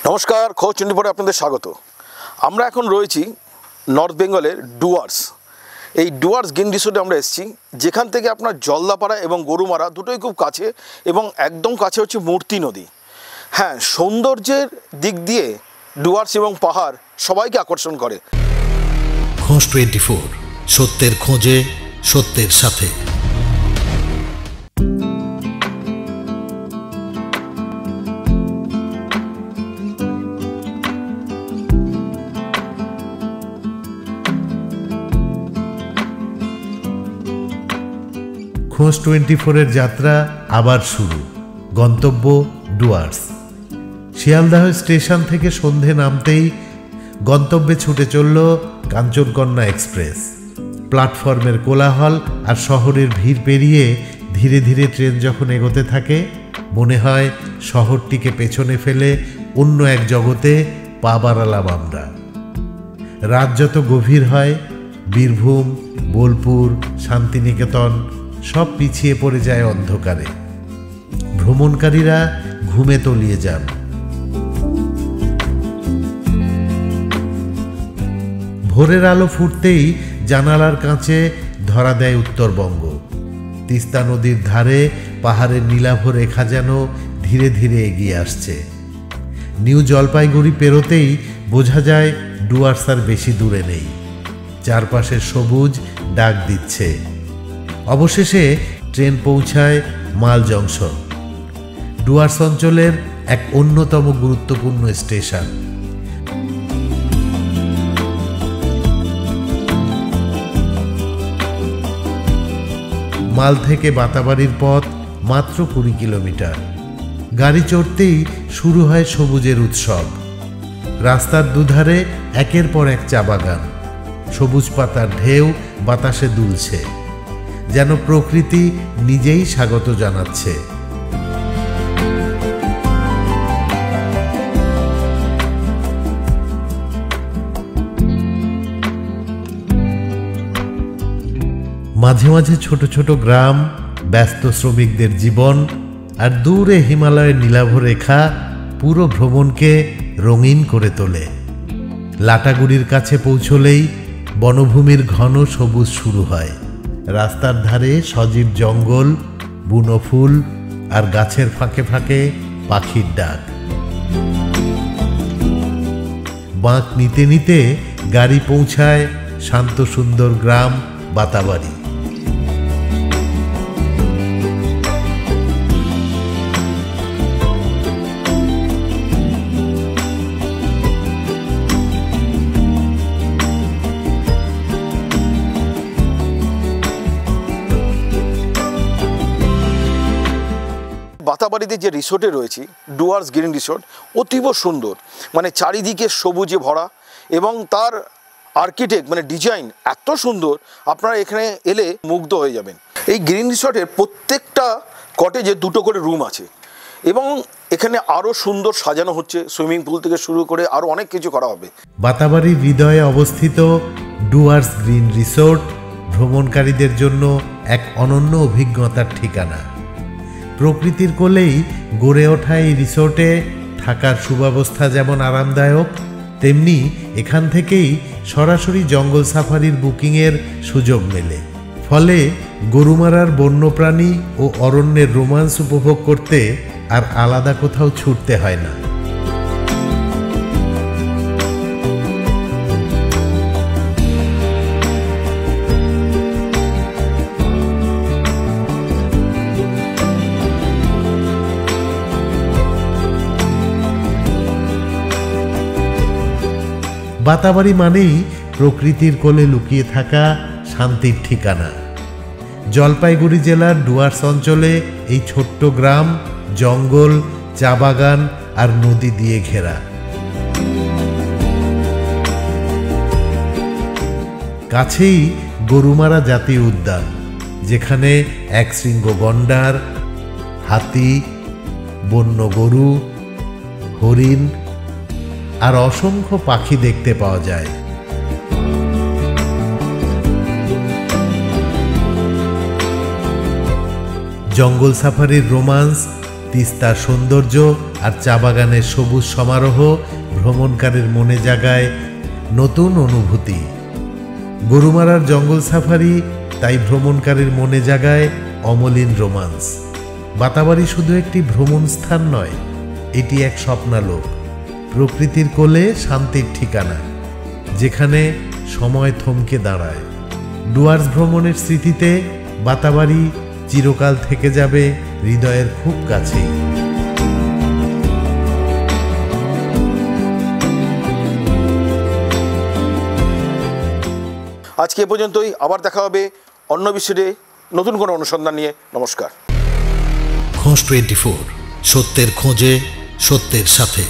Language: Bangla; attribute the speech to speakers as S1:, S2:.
S1: নমস্কার, খোঁজ টোয়েন্টি4 আপনাদের স্বাগত। আমরা এখন রয়েছি নর্থ বেঙ্গলের ডুয়ার্স। এই ডুয়ার্স গ্রিন রিসোর্টে আমরা এসেছি, যেখান থেকে আপনার জলদাপাড়া এবং গরুমারা দুটোই খুব কাছে এবং একদম কাছে হচ্ছে মূর্তি নদী। হ্যাঁ, সৌন্দর্যের দিক দিয়ে ডুয়ার্স এবং পাহাড় সবাইকে আকর্ষণ করে।
S2: খোঁজ 24, সত্যের খোঁজে, সত্যের সাথে।
S3: খোঁজ 24-এর যাত্রা আবার শুরু। গন্তব্য ডুয়ার্স। শিয়ালদাহ স্টেশন থেকে সন্ধে নামতেই গন্তব্যে ছুটে চলল কাঞ্চনকন্যা এক্সপ্রেস। প্ল্যাটফর্মের কোলাহল আর শহরের ভিড় পেরিয়ে ধীরে ধীরে ট্রেন যখন এগোতে থাকে, মনে হয় শহরটিকে পেছনে ফেলে অন্য এক জগতে পা বাড়ালাম আমরা। রাত যত গভীর হয়, বীরভূম, বোলপুর, শান্তিনিকেতন সব পিছিয়ে পড়ে যায় অন্ধকারে। ভ্রমণকারীরা ঘুমে তলিয়ে যান। ভোরের আলো ফুটতেই জানালার কাছে ধরা দেয় উত্তরবঙ্গ। তিস্তা নদীর ধারে পাহাড়ের নীলাভ রেখা যেন ধীরে ধীরে এগিয়ে আসছে। নিউ জলপাইগুড়ি পেরোতেই বোঝা যায় ডুয়ার্স আর বেশি দূরে নেই। চারপাশের সবুজ ডাক দিচ্ছে। অবশেষে ট্রেন পৌঁছায় মাল জংশন, ডুয়ার্স অঞ্চলের এক অন্যতম গুরুত্বপূর্ণ স্টেশন। মাল থেকে বাতাবাড়ির পথ মাত্র 20 কিলোমিটার। গাড়ি চড়তেই শুরু হয় সবুজের উৎসব। রাস্তার দুধারে একের পর এক চা বাগান, সবুজ পাতার ঢেউ বাতাসে দুলছে, যেন প্রকৃতি নিজেই স্বাগত জানাচ্ছে। মাঝে মাঝে ছোট ছোট গ্রাম, ব্যস্ত শ্রমিকদের জীবন আর দূরে হিমালয়ের নীলাভ রেখা পুরো ভ্রমণকে রঙিন করে তোলে। লাটাগুড়ির কাছে পৌঁছলেই বনভূমির ঘন সবুজ শুরু হয়। রাস্তার ধারে সজীব জঙ্গল, বুনো ফুল আর গাছের ফাঁকে ফাঁকে পাখির ডাক। বাঁক নিতে নিতে গাড়ি পৌঁছায় শান্ত সুন্দর গ্রাম বাতাবাড়ি।
S1: বাতাবাড়িতে যে রিসোর্টে রয়েছি, ডুয়ার্স গ্রিন রিসোর্ট, অতীব সুন্দর। মানে চারিদিকে সবুজে ভরা এবং তার আর্কিটেক্ট মানে ডিজাইন এত সুন্দর, আপনারা এখানে এলে মুগ্ধ হয়ে যাবেন। এই গ্রিন রিসোর্টের প্রত্যেকটা কটেজে 2টো করে রুম আছে এবং এখানে আরও সুন্দর সাজানো হচ্ছে। সুইমিং পুল থেকে শুরু করে আরও অনেক কিছু করা হবে।
S3: বাতাবাড়ির হৃদয়ে অবস্থিত ডুয়ার্স গ্রিন রিসোর্ট ভ্রমণকারীদের জন্য এক অনন্য অভিজ্ঞতার ঠিকানা। প্রকৃতির কোলেই গড়ে ওঠা এই রিসোর্টে থাকার সুব্যবস্থা যেমন আরামদায়ক, তেমনি এখান থেকেই সরাসরি জঙ্গল সাফারির বুকিংয়ের সুযোগ মেলে। ফলে গরুমারার বন্যপ্রাণী ও অরণ্যের রোমান্স উপভোগ করতে আর আলাদা কোথাও ছুটতে হয় না। বাতাবাড়ি মানেই প্রকৃতির কোলে লুকিয়ে থাকা শান্তির ঠিকানা। জলপাইগুড়ি জেলার ডুয়ার্স অঞ্চলে এই ছোট্ট গ্রাম জঙ্গল, চা বাগান আর নদী দিয়ে ঘেরা। কাছেই গরুমারা জাতীয় উদ্যান, যেখানে একশৃঙ্গ গন্ডার, হাতি, বন্য গরু, হরিণ আর অসংখ্য পাখি দেখতে পাওয়া যায়। জঙ্গল সাফারির রোমান্স, তিস্তার সৌন্দর্য আর চা বাগানের সবুজ সমারোহ ভ্রমণকারীর মনে জাগায় নতুন অনুভূতি। গরুমারার জঙ্গল সাফারি তাই ভ্রমণকারীর মনে জাগায় অমলিন রোমান্স। বাতাবাড়ি শুধু একটি ভ্রমণ স্থান নয়, এটি এক স্বপ্নালোক, প্রকৃতির কোলে শান্তির ঠিকানা, যেখানে সময় থমকে দাঁড়ায়। ডুয়ার্স ভ্রমণের স্মৃতিতে বাতাবাড়ি চিরকাল থেকে যাবে হৃদয়ের খুব কাছেই।
S1: আজকে এ পর্যন্তই, আবার দেখা হবে অন্য বিষয়ে নতুন কোনো অনুসন্ধান নিয়ে। নমস্কার।
S2: খোঁজ 24, সত্যের খোঁজে সত্যের সাথে।